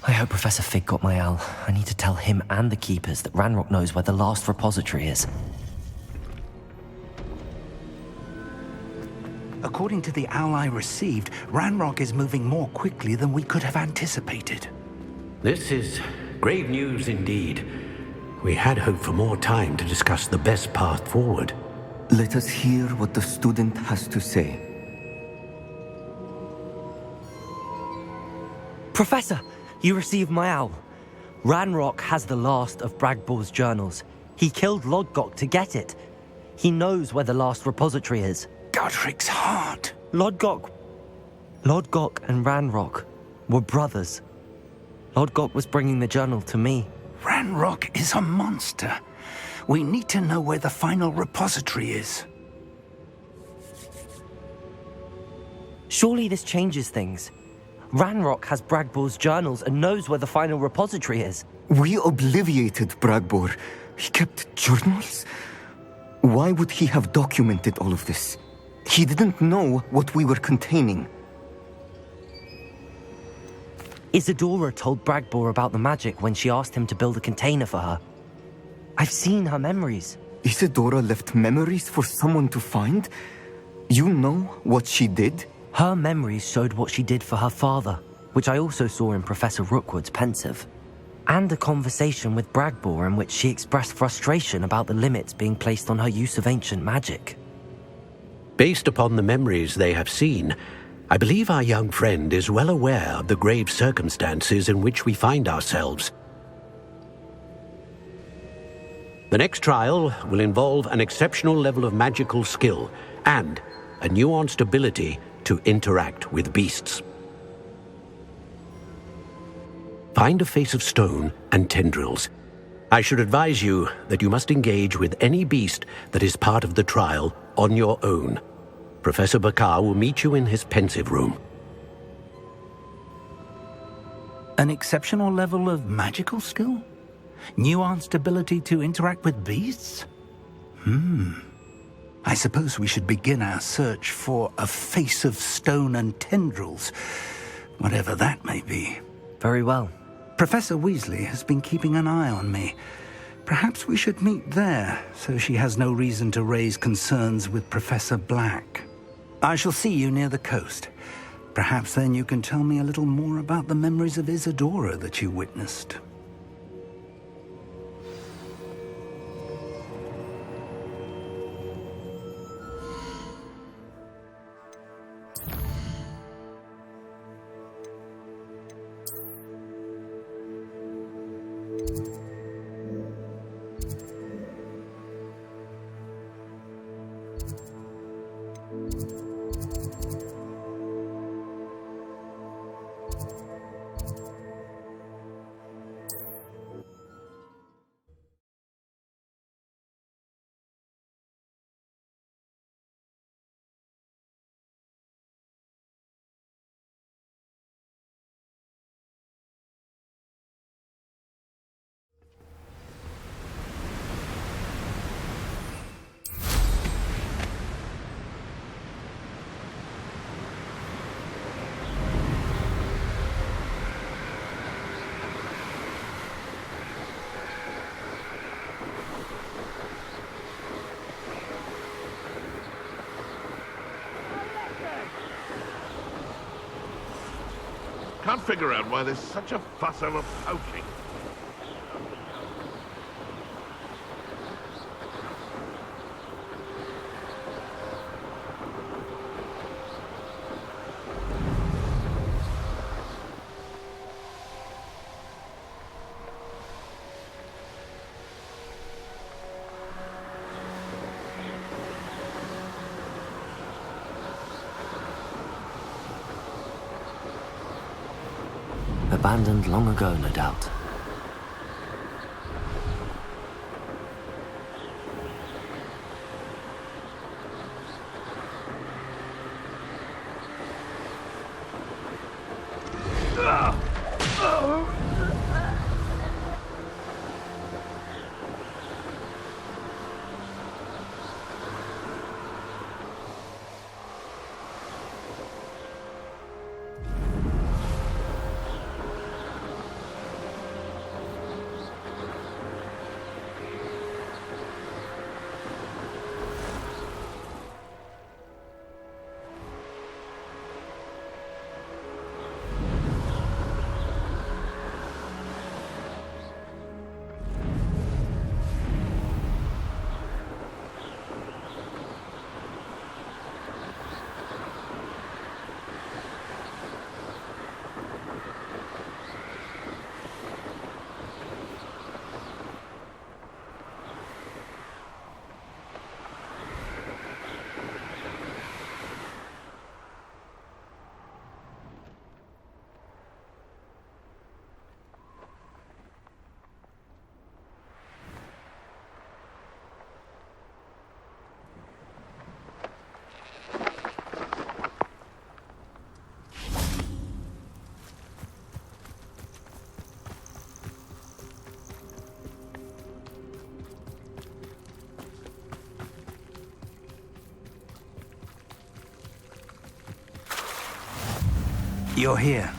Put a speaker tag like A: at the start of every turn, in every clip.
A: I hope Professor Fig got my owl. I need to tell him and the Keepers that Ranrock knows where the last repository is.
B: According to the owl I received, Ranrock is moving more quickly than we could have anticipated.
C: This is grave news indeed. We had hoped for more time to discuss the best path forward.
D: Let us hear what the student has to say.
A: Professor, you received my owl. Ranrock has the last of Bragbor's journals. He killed Lodgok to get it. He knows where the last repository is.
B: Godric's heart.
A: Lodgok and Ranrock were brothers. Lodgok was bringing the journal to me.
B: Ranrock is a monster. We need to know where the final repository is.
A: Surely this changes things. Ranrock has Bragbor's journals and knows where the final repository is.
D: We obliviated Bragbor. He kept journals? Why would he have documented all of this? He didn't know what we were containing.
A: Isadora told Bragbor about the magic when she asked him to build a container for her. I've seen her memories.
D: Isadora left memories for someone to find? You know what she did?
A: Her memories showed what she did for her father, which I also saw in Professor Rookwood's pensive. And a conversation with Bragbor in which she expressed frustration about the limits being placed on her use of ancient magic.
C: Based upon the memories they have seen, I believe our young friend is well aware of the grave circumstances in which we find ourselves. The next trial will involve an exceptional level of magical skill and a nuanced ability to interact with beasts. Find a face of stone and tendrils. I should advise you that you must engage with any beast that is part of the trial on your own. Professor Bakar will meet you in his pensive room.
B: An exceptional level of magical skill? Nuanced ability to interact with beasts? I suppose we should begin our search for a face of stone and tendrils, whatever that may be.
A: Very well.
B: Professor Weasley has been keeping an eye on me. Perhaps we should meet there, so she has no reason to raise concerns with Professor Black. I shall see you near the coast. Perhaps then you can tell me a little more about the memories of Isadora that you witnessed.
E: Can't figure out why there's such a fuss over poaching.
A: Abandoned long ago, no doubt.
B: You're here.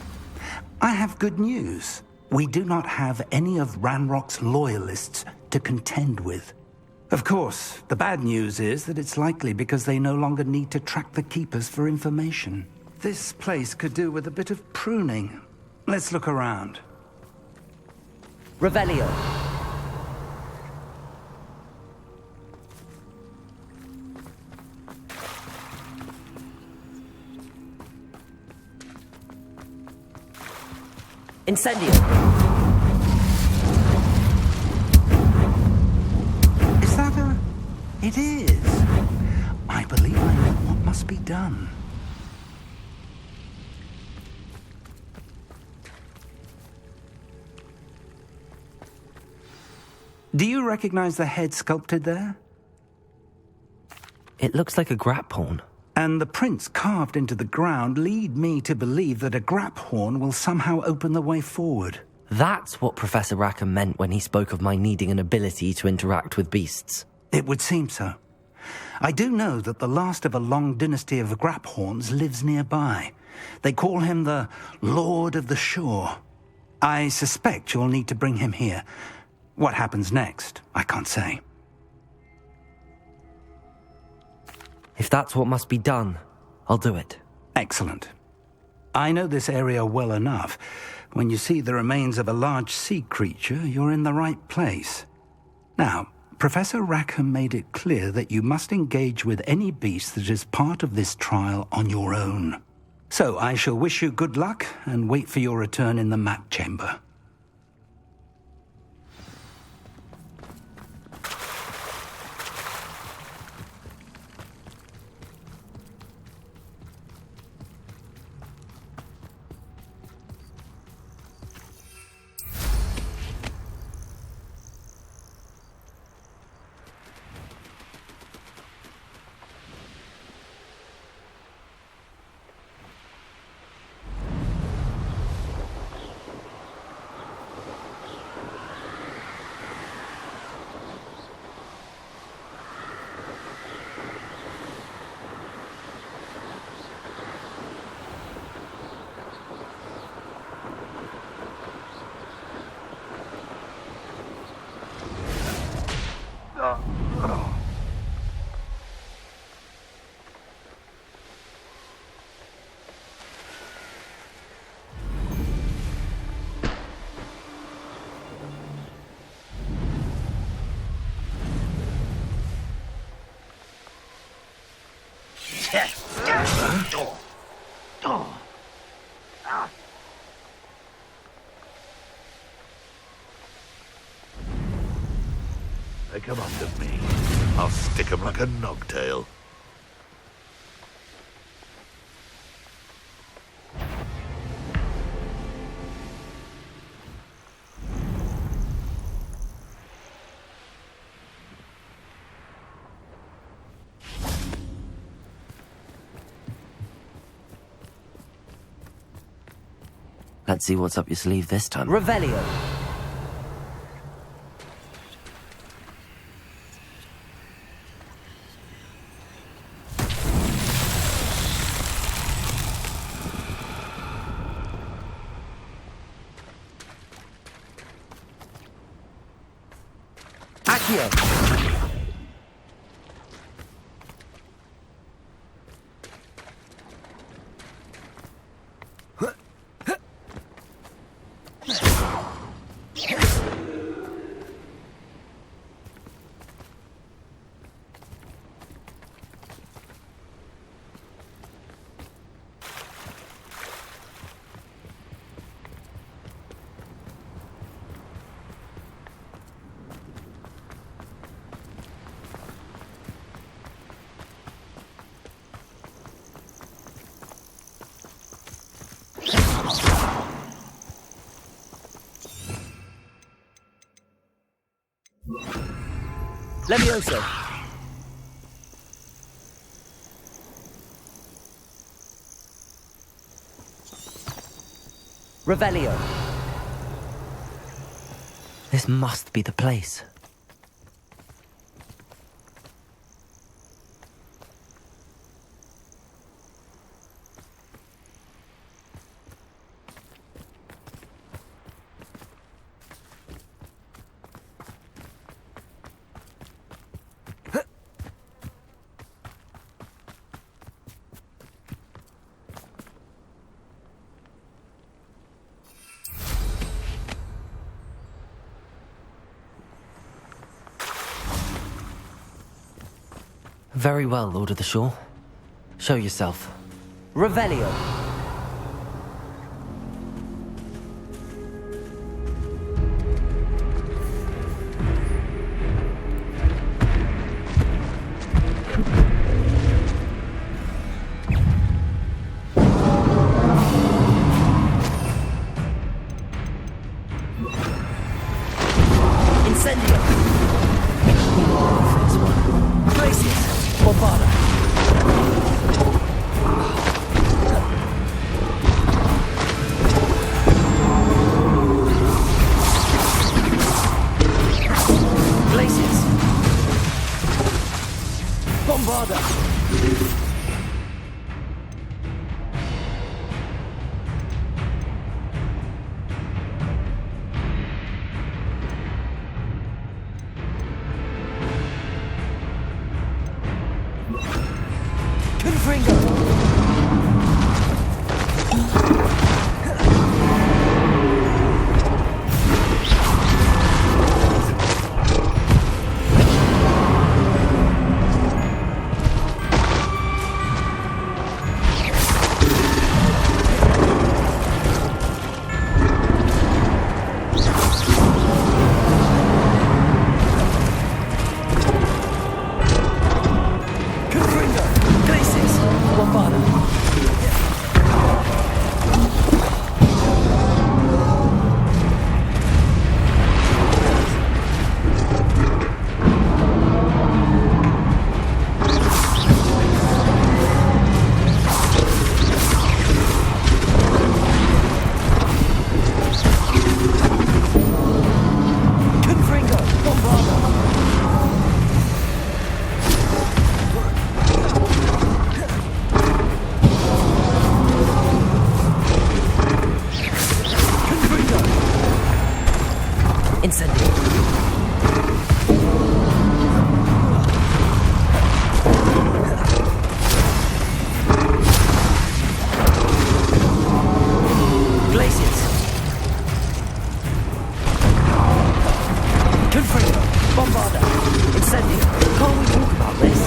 B: I have good news. We do not have any of Ranrock's loyalists to contend with. Of course, the bad news is that it's likely because they no longer need to track the Keepers for information. This place could do with a bit of pruning. Let's look around.
A: Revelio. Incendio.
B: Is that a... It is. I believe I know what must be done. Do you recognize the head sculpted there?
A: It looks like a grap horn.
B: And the prints carved into the ground lead me to believe that a grap horn will somehow open the way forward.
A: That's what Professor Rackham meant when he spoke of my needing an ability to interact with beasts.
B: It would seem so. I do know that the last of a long dynasty of grap horns lives nearby. They call him the Lord of the Shore. I suspect you'll need to bring him here. What happens next, I can't say.
A: If that's what must be done, I'll do it.
B: Excellent. I know this area well enough. When you see the remains of a large sea creature, you're in the right place. Now, Professor Rackham made it clear that you must engage with any beast that is part of this trial on your own. So I shall wish you good luck and wait for your return in the map chamber.
E: They come under me. I'll stick 'em like a nogtail.
A: Let's see what's up your sleeve this time. Revelio. Accio. Levioso. Revelio. This must be the place. Very well, Lord of the Shore. Show yourself. Revelio!
F: Incendio!
A: First one.
F: Glacius! Bombarda! Glacius! Bombarda! Confringo! Confringo! Glacius! Bombarda! Confringo! Bombarda! Confringo! Incendio! Glacius! Confringo! Bombarda! Incendio! Can't we talk about this?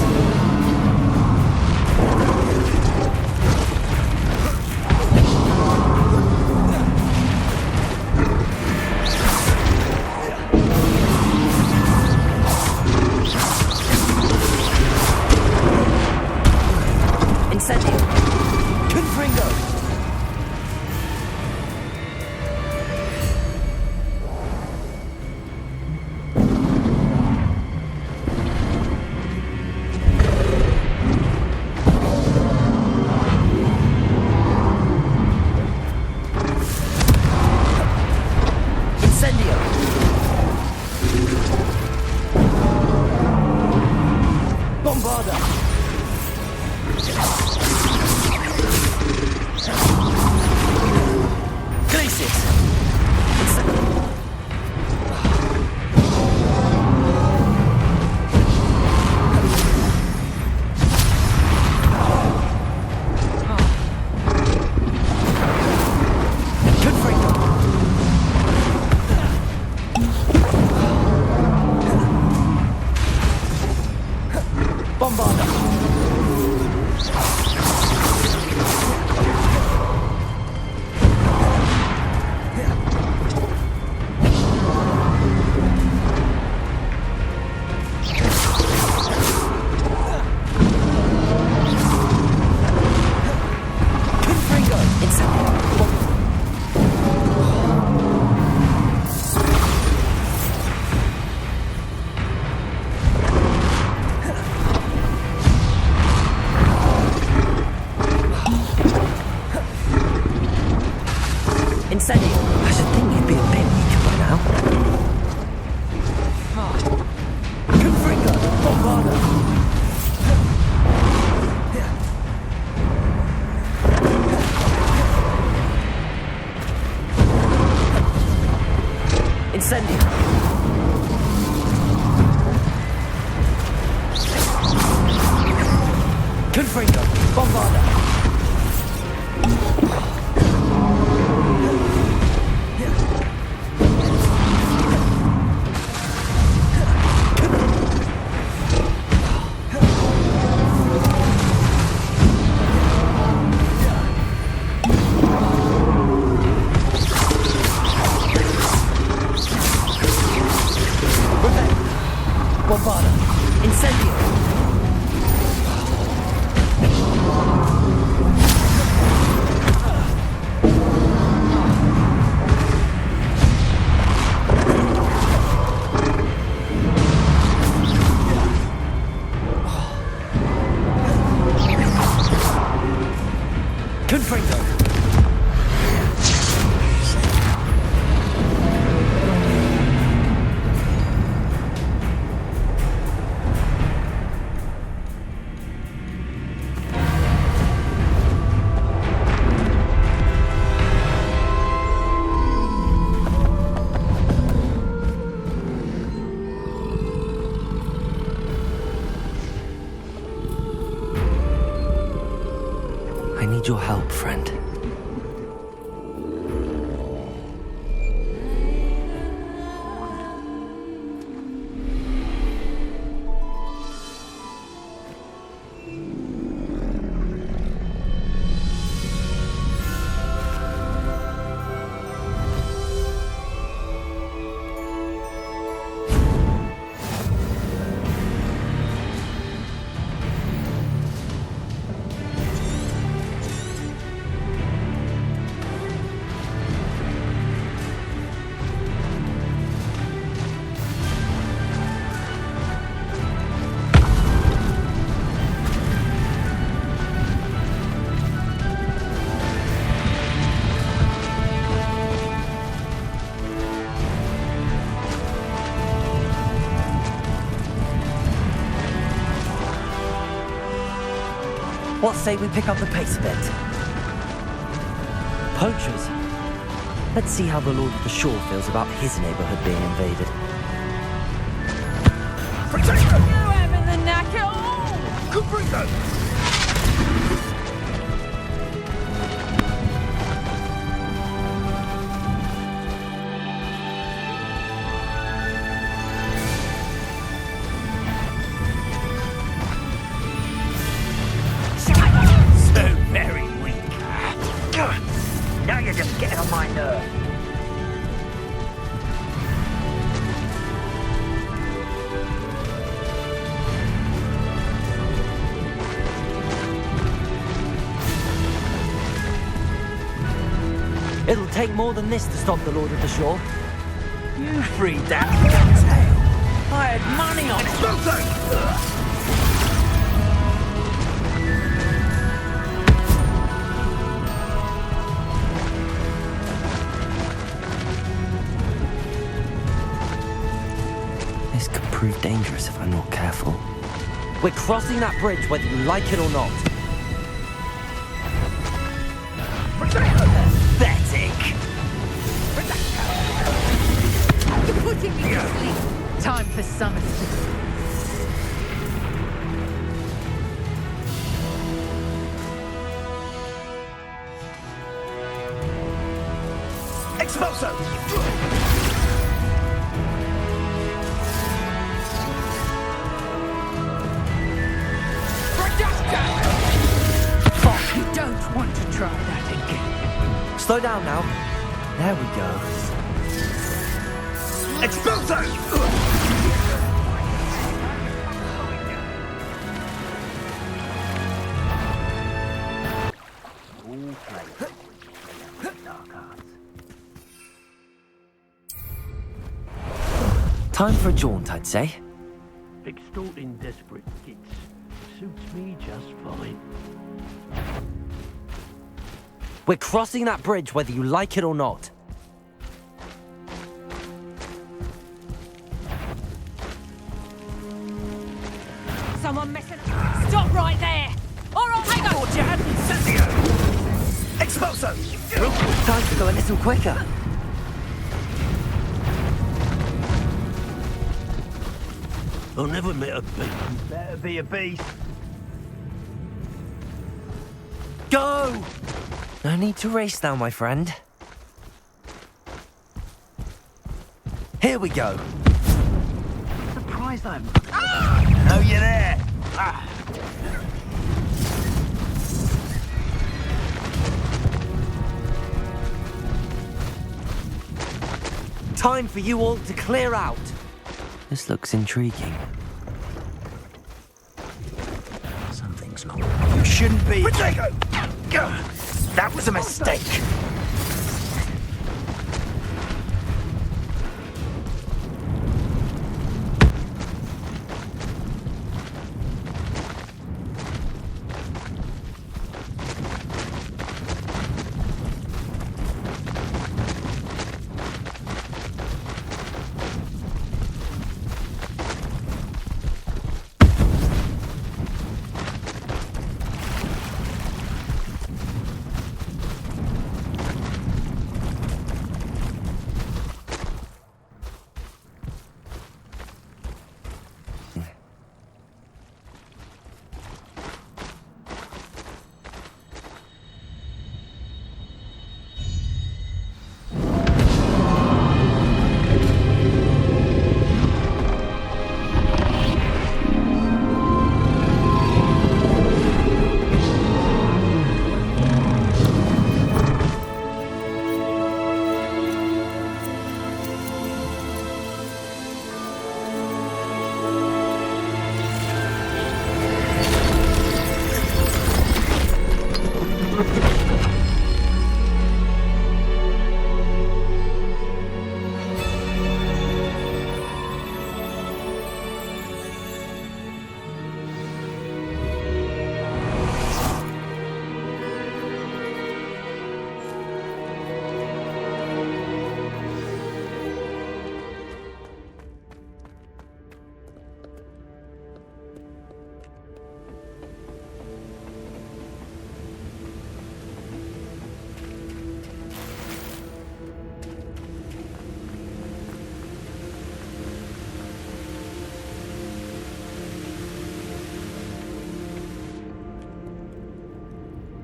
F: Incendio! Confringo! Incendio! Bombarda! Glacius! Incendio! Confringo! Bombarda! Confringo! Incendio! Incendio!
A: I should think you'd be a bit weaker by now.
F: Confringo! Bombarda! Incendio! Confringo! Bombarda!
A: need your help, friend.
F: What say we pick up the pace a bit?
A: Poachers? Let's see how the Lord of the Shore feels about his neighborhood being invaded.
G: You having the knack at all?
E: Good bring that!
F: So very weak. Now you're just getting on my nerve.
A: It'll take more than this to stop the Lord of the Shore.
F: You freed that tail. I had money on it.
A: This could prove dangerous if I'm not careful. We're crossing that bridge whether you like it or not.
F: Pathetic.
G: You're putting me to sleep. Time for summer sleep.
E: Expulso!
G: Fuck, you don't want to try that again.
A: Slow down now. There we go.
E: Expulso!
A: Time for a jaunt, I'd say.
C: Extorting desperate gits suits me just fine.
A: We're crossing that bridge whether you like it or not.
G: Someone messing. Stop right there. All right, hang on.
F: Thought you hadn't said
E: Expulso!
A: Time to go a little quicker.
C: I never met a beast.
F: Better be a beast.
A: Go! No need to race now, my friend. Here we go.
F: Surprised I'm. Oh, you're there.
A: Time for you all to clear out. This looks intriguing.
F: Something's not. You shouldn't be.
E: Protego!
F: That was a mistake.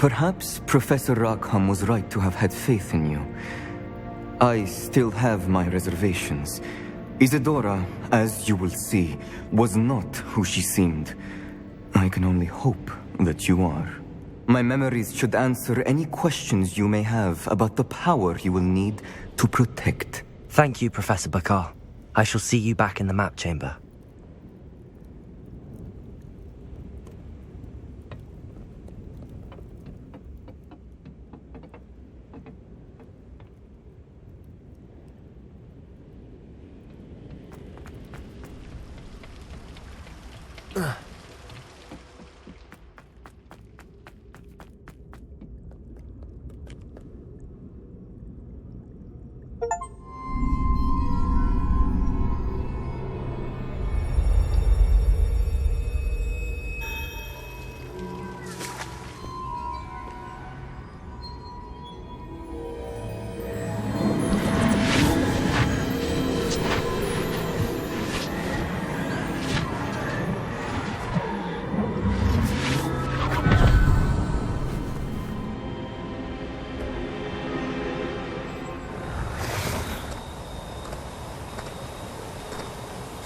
D: Perhaps Professor Rackham was right to have had faith in you. I still have my reservations. Isadora, as you will see, was not who she seemed. I can only hope that you are. My memories should answer any questions you may have about the power you will need to protect.
A: Thank you, Professor Bakar. I shall see you back in the map chamber.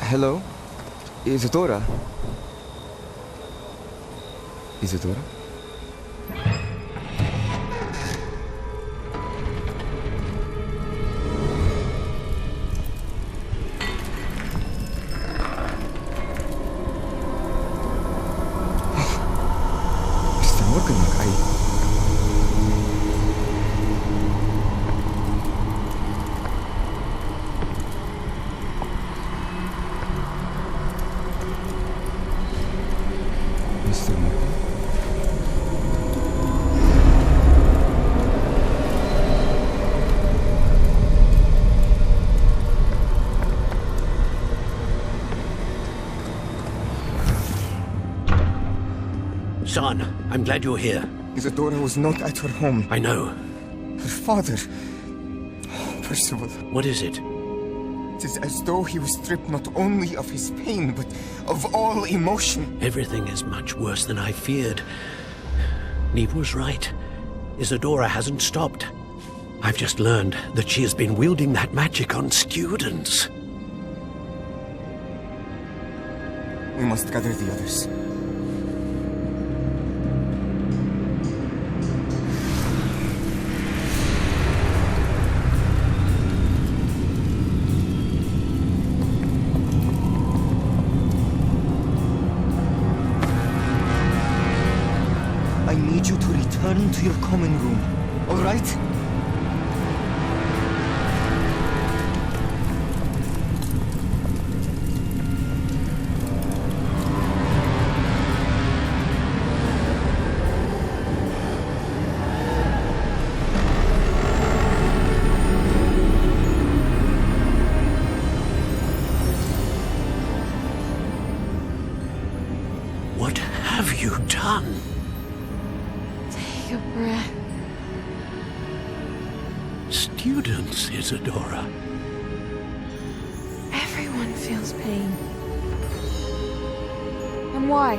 D: Hello? Isadora? Isadora? Mr. Morgan, Mr. Morgan?
C: Son, I'm glad you're here.
D: Isadora was not at her home.
C: I know.
D: Her father... Oh, Percival.
C: What is it?
D: It is as though he was stripped not only of his pain, but of all emotion.
C: Everything is much worse than I feared. Neve was right. Isadora hasn't stopped. I've just learned that she has been wielding that magic on students.
D: We must gather the others. I need you to return to your common room, all right?
C: What have you done?
G: Take a breath.
C: Students, Isadora.
G: Everyone feels pain. And why?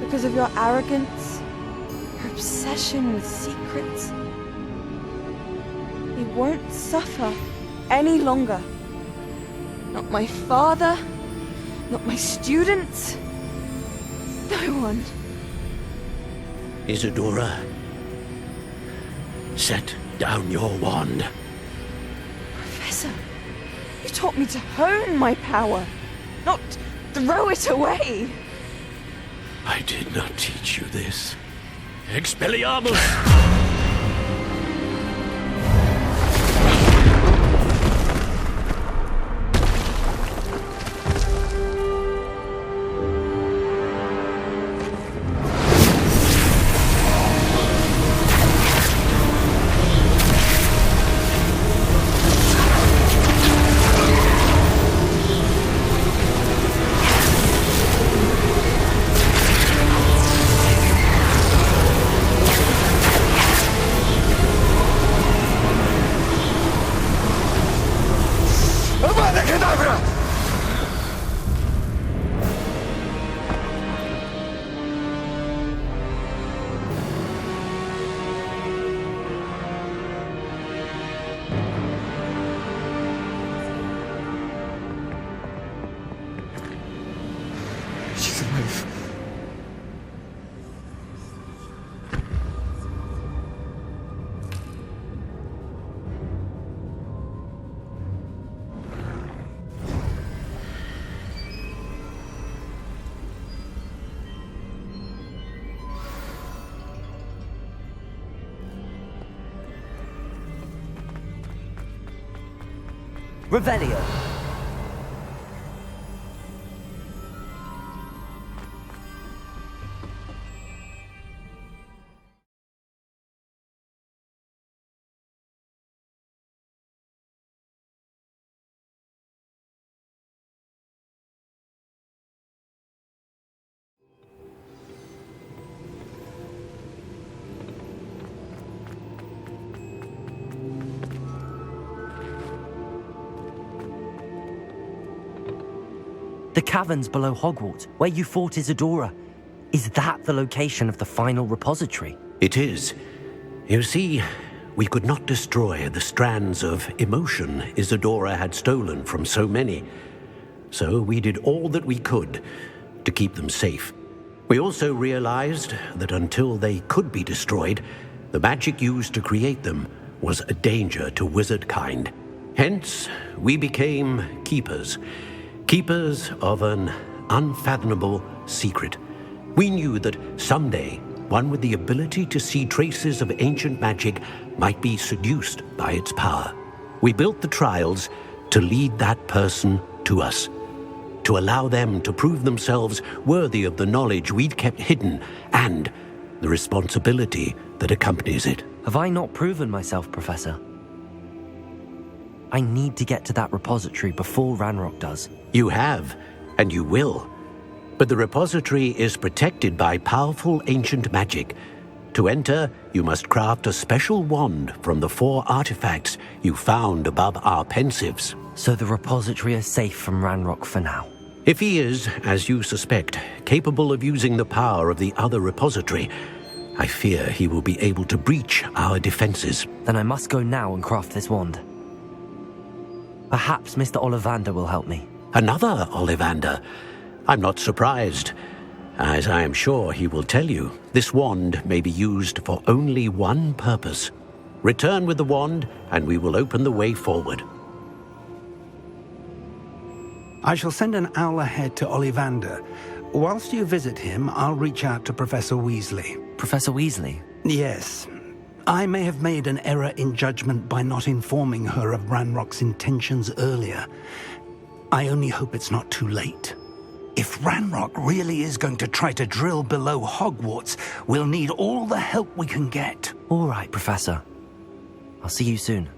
G: Because of your arrogance? Your obsession with secrets? He won't suffer any longer. Not my father, not my students, no one.
C: Isadora, set down your wand.
G: Professor, you taught me to hone my power, not throw it away.
C: I did not teach you this. Expelliarmus!
A: Revelio. The caverns below Hogwarts, where you fought Isadora. Is that the location of the final repository?
C: It is. You see, we could not destroy the strands of emotion Isadora had stolen from so many. So we did all that we could to keep them safe. We also realized that until they could be destroyed, the magic used to create them was a danger to wizard kind. Hence, we became keepers. Keepers of an unfathomable secret. We knew that someday, one with the ability to see traces of ancient magic might be seduced by its power. We built the trials to lead that person to us, to allow them to prove themselves worthy of the knowledge we'd kept hidden and the responsibility that accompanies it.
A: Have I not proven myself, Professor? I need to get to that repository before Ranrock does.
C: You have, and you will. But the repository is protected by powerful ancient magic. To enter, you must craft a special wand from the 4 artifacts you found above our pensives.
A: So the repository is safe from Ranrock for now.
C: If he is, as you suspect, capable of using the power of the other repository, I fear he will be able to breach our defenses.
A: Then I must go now and craft this wand. Perhaps Mr. Ollivander will help me.
C: Another Ollivander? I'm not surprised. As I am sure he will tell you, this wand may be used for only one purpose. Return with the wand, and we will open the way forward.
B: I shall send an owl ahead to Ollivander. Whilst you visit him, I'll reach out to Professor Weasley.
A: Professor Weasley?
B: Yes. I may have made an error in judgment by not informing her of Ranrock's intentions earlier. I only hope it's not too late. If Ranrock really is going to try to drill below Hogwarts, we'll need all the help we can get.
A: All right, Professor. I'll see you soon.